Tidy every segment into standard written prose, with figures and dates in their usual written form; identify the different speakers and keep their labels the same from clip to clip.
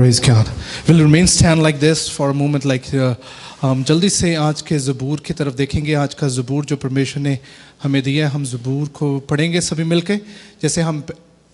Speaker 1: Praise God. We'll remain stand like this for a moment like हम जल्दी से आज के ज़बूर की तरफ देखेंगे। आज का ज़बूर जो परमेश्वर ने हमें दिया है, हम ज़बूर को पढ़ेंगे सभी मिलके, जैसे हम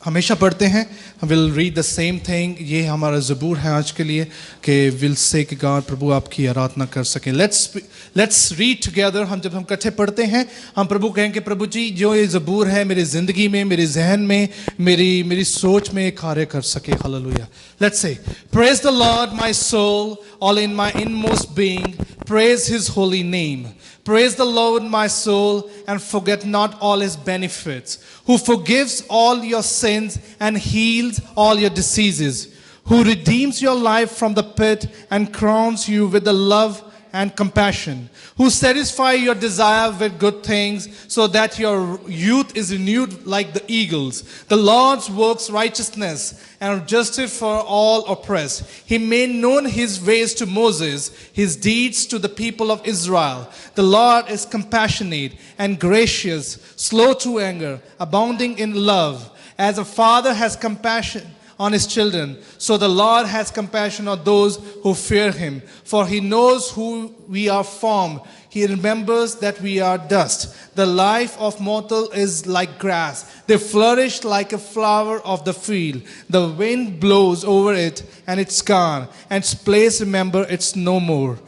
Speaker 1: हमेशा पढ़ते हैं। Will read the same thing. ये हमारा ज़बूर है आज के लिए कि विल से कि गॉड प्रभु आपकी आराधना कर सकें। Let's read together. हम जब हम इकट्ठे पढ़ते हैं, हम प्रभु कहेंगे प्रभु जी जो ये ज़बूर है मेरी ज़िंदगी में, मेरे जहन में, मेरी सोच में कार्य कर सके। Hallelujah. Let's say, praise the Lord, my soul, all in my inmost being, praise His holy name. Praise the Lord, my soul, and forget not all His benefits, who forgives all your sins and heals all your diseases, who redeems your life from the pit and crowns you with the love and compassion, who satisfy your desire with good things so that your youth is renewed like the eagles. The Lord works righteousness and justice for all oppressed. He made known His ways to Moses, His deeds to the people of Israel. The Lord is compassionate and gracious, slow to anger, abounding in love. As a father has compassion on his children, so the Lord has compassion on those who fear Him. For He knows who we are from. He remembers that we are dust. The life of mortal is like grass. They flourish like a flower of the field. The wind blows over it, and it's gone, and its place remember it's no more.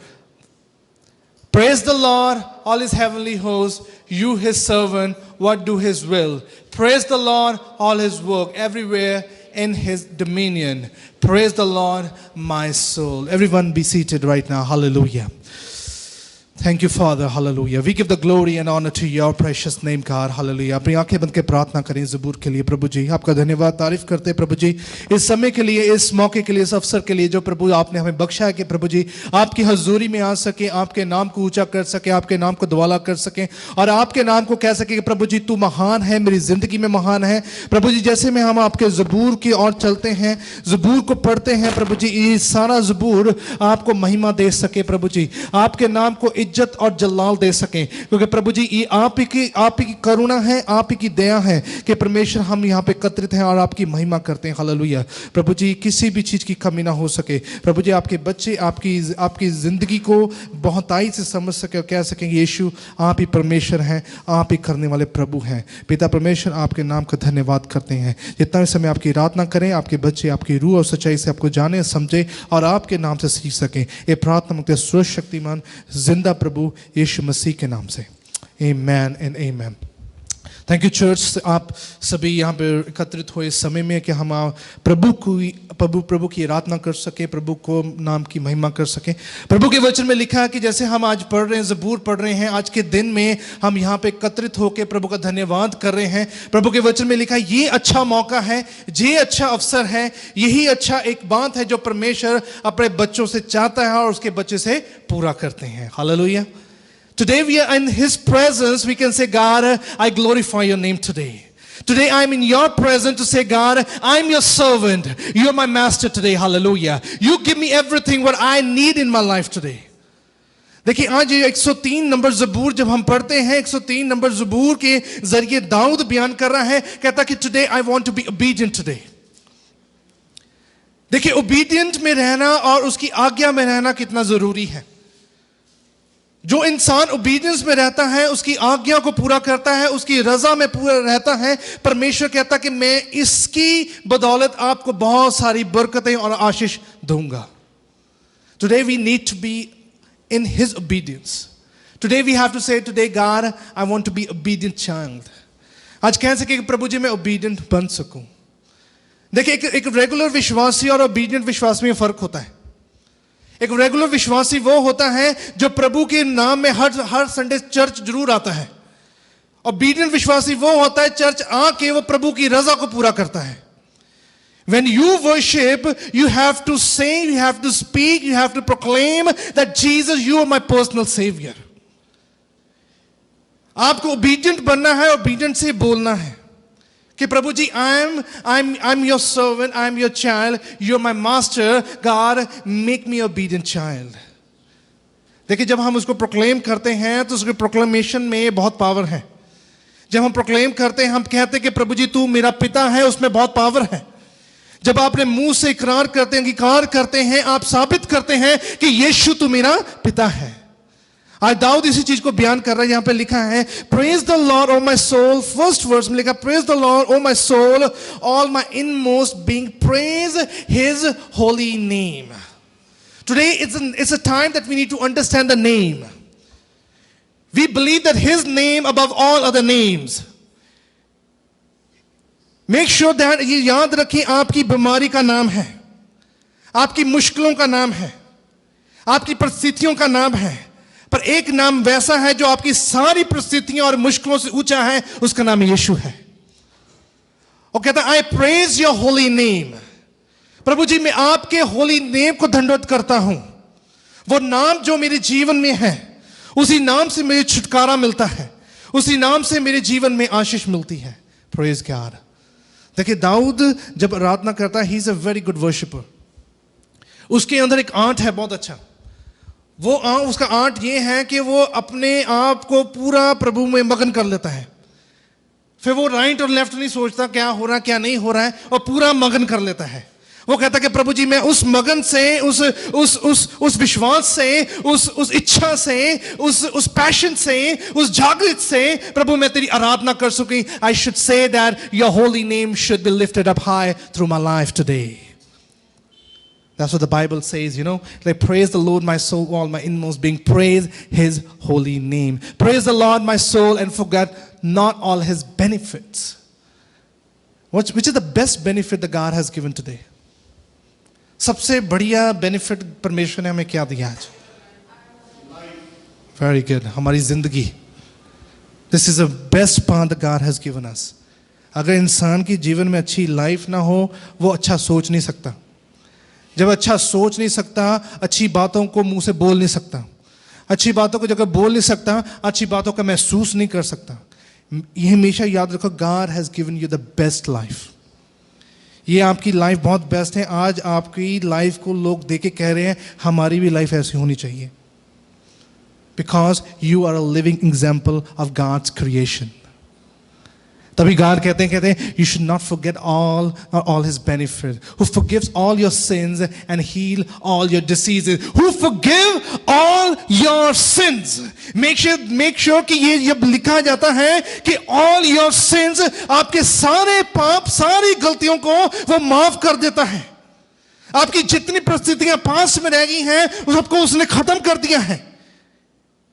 Speaker 1: Praise the Lord, all His heavenly hosts, you His servant, what do His will. Praise the Lord, all His work, everywhere in His dominion. Praise the Lord, my soul. Everyone be seated right now. Hallelujah. Thank you, Father. Hallelujah. We give the glory and honor to your precious name, God. Hallelujah. अपनी आंखें बंद के प्रार्थना करें ज़बूर के लिए। प्रभु जी आपका धन्यवाद, तारीफ करते हैं प्रभु जी इस समय के लिए, इस मौके के लिए, इस अवसर के लिए जो प्रभु आपने हमें बख्शा है कि प्रभु जी आपकी हजूरी में आ सके, आपके नाम को ऊंचा कर सके, आपके नाम को दुआला कर सके और आपके नाम को कह सके कि प्रभु जी तू महान है, मेरी जिंदगी में महान है। प्रभु जी जैसे में हम आपके ज़बूर की ओर चलते हैं, ज़बूर को पढ़ते हैं प्रभु जी, ये सारा ज़बूर आपको महिमा दे सके प्रभु जी, आपके नाम को इज्जत और जलाल दे सकें, क्योंकि प्रभु जी ये आप ही की करुणा है, आप ही की दया है कि परमेश्वर हम यहाँ पे एकत्रित हैं और आपकी महिमा करते हैं। हालेलुया। प्रभु जी किसी भी चीज़ की कमी ना हो सके। प्रभु जी आपके बच्चे आपकी ज़िंदगी को बहुताई से समझ सके और कह सकें यीशु आप ही परमेश्वर हैं, आप ही करने वाले प्रभु हैं। पिता परमेश्वर आपके नाम का धन्यवाद करते हैं। जितना समय आपकी आराधना करें, आपके बच्चे आपकी रूह और सच्चाई से आपको जाने समझे और आपके नाम से सीख सकें। ये प्रार्थना मुक्त सर्वशक्तिमान शक्तिमान जिंदा प्रभु यीशु मसीह के नाम से। Amen and amen. Thank you church. आप सभी यहाँ पे एकत्रित हुए इस समय में कि हम प्रभु की आराधना कर सके, प्रभु को नाम की महिमा कर सके। प्रभु के वचन में लिखा है कि जैसे हम आज पढ़ रहे हैं, ज़बूर पढ़ रहे हैं, आज के दिन में हम यहाँ पे एकत्रित होकर प्रभु का धन्यवाद कर रहे हैं। प्रभु के वचन में लिखा है ये अच्छा मौका है, ये अच्छा अवसर है, यही अच्छा एक बात है जो परमेश्वर अपने बच्चों से चाहता है और उसके बच्चे से पूरा करते हैं। Hallelujah. Today we are in His presence. We can say, God, I glorify your name today. Today I'm in your presence to say, God, I'm your servant. You're my master today. Hallelujah. You give me everything what I need in my life today. देखिए आज ये 103 number ज़बूर जब हम पढ़ते हैं, 103 number ज़बूर के जरिए दाऊद बयान कर रहा है, कहता कि today I want to be obedient today. देखिए ओबीडियंट में रहना और उसकी आज्ञा में रहना कितना जरूरी है। जो इंसान ओबीडियंस में रहता है, उसकी आज्ञा को पूरा करता है, उसकी रजा में पूरा रहता है, परमेश्वर कहता कि मैं इसकी बदौलत आपको बहुत सारी बरकतें और आशीष दूंगा। Today we need to be in His obedience. Today we have to say, today God, I want to be obedient child. आज कह सके कि प्रभु जी मैं obedient बन सकूं। देखिए एक रेगुलर विश्वासी और obedient विश्वास में फर्क होता है। एक रेगुलर विश्वासी वो होता है जो प्रभु के नाम में हर संडे चर्च जरूर आता है। ओबीडिएंट विश्वासी वो होता है चर्च आके वो प्रभु की रजा को पूरा करता है। When you worship, you have to sing, you have to speak, you have to proclaim that Jesus, you are my personal savior. आपको ओबीडिएंट बनना है, ओबीडिएंट से बोलना है कि प्रभु जी I'm your servant, I'm your child, you're my master, God make me obedient child. देखिए जब हम उसको प्रोक्लेम करते हैं तो उसके प्रोक्लेमेशन में बहुत पावर है। जब हम प्रोक्लेम करते हैं, हम कहते हैं कि प्रभु जी तू मेरा पिता है, उसमें बहुत पावर है। जब आप अपने मुंह से इकरार करते हैं, अंगीकार करते हैं, आप साबित करते हैं कि यीशु तू मेरा पिता है। आज दाऊद इसी चीज को बयान कर रहा है। यहां पे लिखा है, praise the lord O my soul, first verse में लिखा, praise the lord O my soul, all my inmost being, praise his holy name. Today it's a time that we need to understand the name. We believe that his name above all other names. Make sure that ये याद रखें, आपकी बीमारी का नाम है, आपकी मुश्किलों का नाम है, आपकी परिस्थितियों का नाम है, पर एक नाम वैसा है जो आपकी सारी परिस्थितियों और मुश्किलों से ऊंचा है, उसका नाम यीशु है। और कहता है, I praise your holy name. प्रभु जी, मैं आपके होली नेम को दंडवत करता हूं। वो नाम जो मेरे जीवन में है, उसी नाम से मुझे छुटकारा मिलता है, उसी नाम से मेरे जीवन में आशीष मिलती है। Praise God. देखिए, दाऊद जब आराधना करता है, he is a very good worshipper. उसके अंदर एक आर्ट है बहुत अच्छा। वो उसका आर्ट ये है कि वो अपने आप को पूरा प्रभु में मगन कर लेता है। फिर वो राइट और लेफ्ट नहीं सोचता क्या हो रहा क्या नहीं हो रहा है, और पूरा मगन कर लेता है। वो कहता है कि प्रभु जी, मैं उस मगन से, उस विश्वास से, उस इच्छा से, उस पैशन से, उस जागृत से प्रभु मैं तेरी आराधना कर सकूं। I should say that your holy name should be lifted up high through my life today. That's what the Bible says, you know, like, praise the Lord my soul, all my inmost being, praise his holy name. Praise the Lord my soul and forget not all his benefits. Which is the best benefit that God has given today? सबसे बढ़िया benefit परमेश्वर ने हमें क्या दिया आज? Very good, हमारी जिंदगी। This is the best part that God has given us. अगर इंसान की जीवन में अच्छी लाइफ ना हो, वो अच्छा सोच नहीं सकता। जब अच्छा सोच नहीं सकता, अच्छी बातों को मुंह से बोल नहीं सकता, अच्छी बातों को जगह बोल नहीं सकता, अच्छी बातों का महसूस नहीं कर सकता। ये हमेशा याद रखो, God has given you the best life. ये आपकी लाइफ बहुत बेस्ट है। आज आपकी लाइफ को लोग देख के कह रहे हैं, हमारी भी लाइफ ऐसी होनी चाहिए, because you are a living example of God's creation. तभी गॉड कहते हैं you should not forget all his benefit, who forgives all your sins and heal all your diseases, who forgive all your sins. Make sure कि ये जब लिखा जाता है कि all your sins, आपके सारे पाप, सारी गलतियों को वो माफ कर देता है। आपकी जितनी परिस्थितियां पास में रह गई हैं, उस सबको उसने खत्म कर दिया है।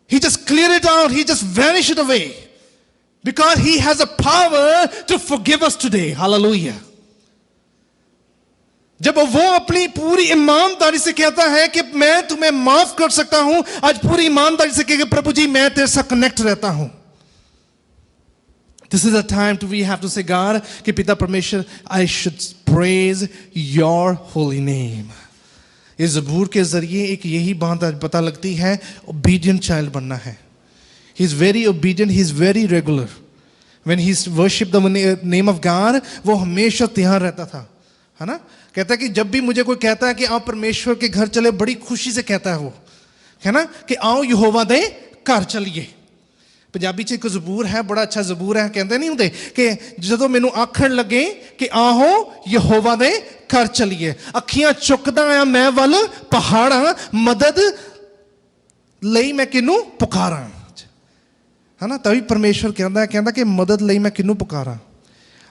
Speaker 1: He just cleared it out, he just vanished it away. Because he has a power to forgive us today. Hallelujah. जब वो अपनी पूरी ईमानदारी से कहता है कि मैं तुम्हें माफ कर सकता हूं, आज पूरी ईमानदारी से कहेगा, प्रभु जी मैं तेरे साथ कनेक्ट रहता हूं। This is a time we have to say, God, कि पिता परमेश्वर, I should praise your holy name. इस ज़बूर के जरिए एक यही बात आज पता लगती है, obedient child बनना है। He is very obedient, he is very regular. When he worshiped the name of God, वो हमेशा तैयार रहता था, है ना। कहता है कि जब भी मुझे कोई कहता है कि आओ परमेश्वर के घर चले, बड़ी खुशी से कहता है वो, है ना, कि आओ यहोवा दे घर चलिए। पंजाबी च एक ज़बूर है, बड़ा अच्छा ज़बूर है, कहते नहीं होंगे कि जदों मैनू आखण लगे कि आओ यहोवा दे घर चलिए, अखियां चुकदा आ मैं वल पहाड़ा, मदद लई मैं किनू पुकारा, है ना। तभी परमेश्वर कहता कि मदद लई मैं किनू पुकारा।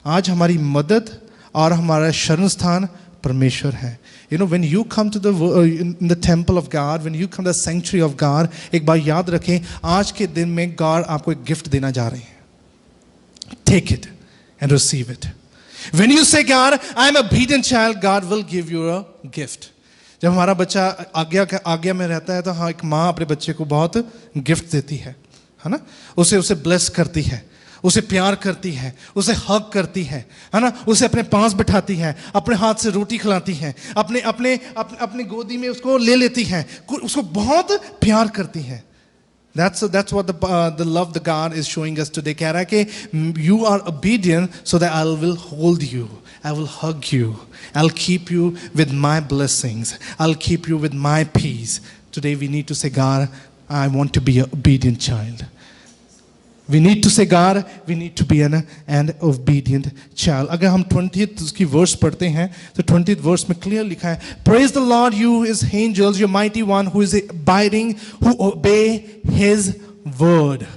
Speaker 1: आज हमारी मदद और हमारा शरण स्थान परमेश्वर है। You know, when you come to in the temple of God, when you come to the sanctuary of God, एक बार याद रखें, आज के दिन में God आपको एक गिफ्ट देना जा रहे हैं। Take it and receive it. When you say, God, I am a obedient child, God will give you a gift. जब हमारा बच्चा आज्ञा में रहता है, तो हाँ, एक माँ अपने बच्चे को बहुत गिफ्ट देती है ना, उसे ब्लेस करती है, उसे प्यार करती है, उसे हग करती है ना, उसे अपने पास बिठाती है, अपने हाथ से रोटी खिलाती है, अपने गोदी में उसको ले लेती है, उसको बहुत प्यार करती है। That's what the love that God is showing us today. कह रहा है कि you are obedient so that I will hold you, I will hug you, I'll keep you with my blessings, I'll keep you with my peace. Today we need to say, God, I want to be an obedient child. We need to say God, we need to be an obedient child. अगर हम 20th उसकी verse पढ़ते हैं तो 20th verse में clear लिखा है, Praise the Lord, you His angels, your mighty one who is abiding, who obey His word.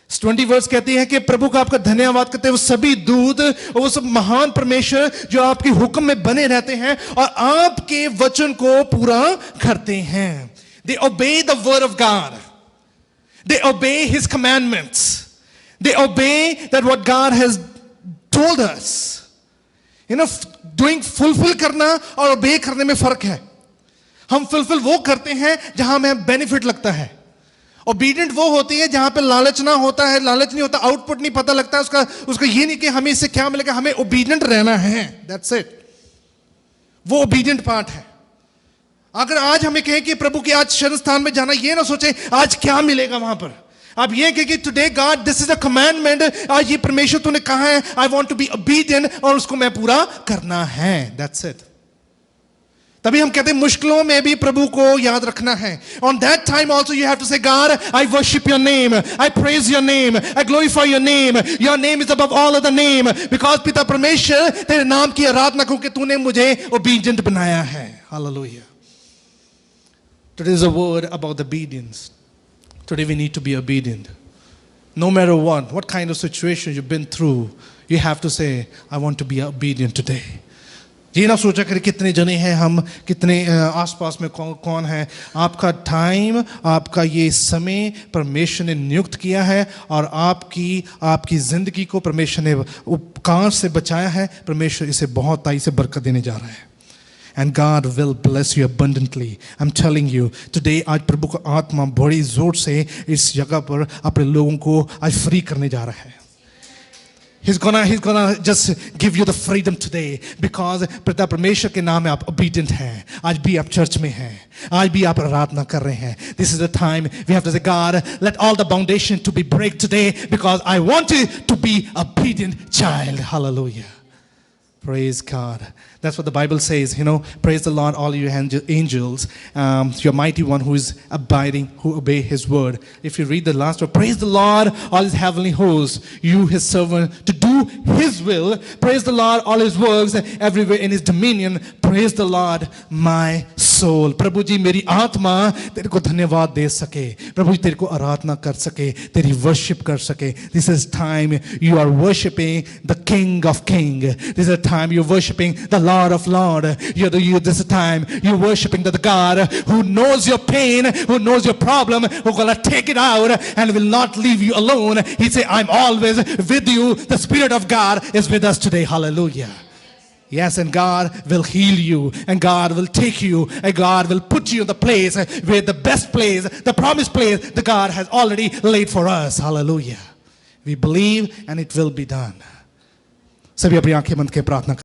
Speaker 1: 20 verse कहती है कि प्रभु का आपका धन्यवाद करते हैं वो सभी दूत और वो सब महान परमेश्वर जो आपके हुक्म में बने रहते हैं और आपके वचन को पूरा करते हैं. They obey the word of God. They obey His commandments. They obey that what God has told us. You know, doing fulfill करना और obey करने में फर्क है. हम fulfill वो करते हैं जहां हमें benefit लगता है. Obedient वो होती है जहां पे लालच ना होता है, लालच नहीं होता, output नहीं पता लगता है उसका ये नहीं कि हमें इससे क्या मिलेगा, हमें obedient रहना है. That's it. वो obedient part है. अगर आज हमें कहें कि प्रभु के आज शरण स्थान में जाना, ये ना सोचें आज क्या मिलेगा वहां पर. आप ये कहें कि today God this is a commandment, आज ये परमेश्वर तूने कहा है, I want to be obedient और उसको मैं पूरा करना है. That's it. तभी हम कहते हैं मुश्किलों में भी प्रभु को याद रखना है. On that time also you have to say God I worship your name, I praise your name, I glorify your name is above all other name, because पिता परमेश्वर तेरे नाम की आराधना क्योंकि तूने मुझे ओबीडिएंट बनाया है. Hallelujah. Today is a word about obedience. Today we need to be obedient. No matter what kind of situation you've been through, you have to say, I want to be obedient today. ये ना सोचा करें कितने जने हैं हम, कितने आसपास में कौन है. आपका टाइम, आपका ये समय परमेश्वर ने नियुक्त किया है और आपकी जिंदगी को परमेश्वर ने उपकार से बचाया है. परमेश्वर इसे बहुत ताई से बरकत देने जा रहा है. And God will bless you abundantly. I'm telling you, today आज प्रभु का आत्मा बड़ी जोर से इस जगह पर अपने लोगों को आज फ्री करने जा रहा है. He's gonna just give you the freedom today because पिता परमेश्वर के नाम में आप obedient हैं. आज भी आप चर्च में हैं, आज भी आप आराधना कर रहे हैं. This is the time we have to say, God, let all the foundation to be break today because I want you to be obedient child. Hallelujah. Praise God. That's what the Bible says, you know. Praise the Lord, all you angels, your mighty one who is abiding, who obey His word. If you read the last word, praise the Lord, all His heavenly hosts, you His servant, to do His will. Praise the Lord, all His works, everywhere in His dominion. Praise the Lord, my soul. प्रभु जी मेरी आत्मा तेरे को धन्यवाद दे सके, प्रभु जी तेरे को आराधना कर सके, तेरी वर्शिप कर सके. This is time you are worshiping the King of Kings. This is a time you're worshiping the Lord of Lords. This is a time you're worshiping the God who knows your pain, who knows your problem, who's gonna take it out and will not leave you alone. He said, I'm always with you. The Spirit of God is with us today. Hallelujah. Yes, and God will heal you, and God will take you, and God will put you in the place where the best place, the promised place that God has already laid for us. Hallelujah. We believe and it will be done. सभी अपनी आंखें बंद के प्रार्थना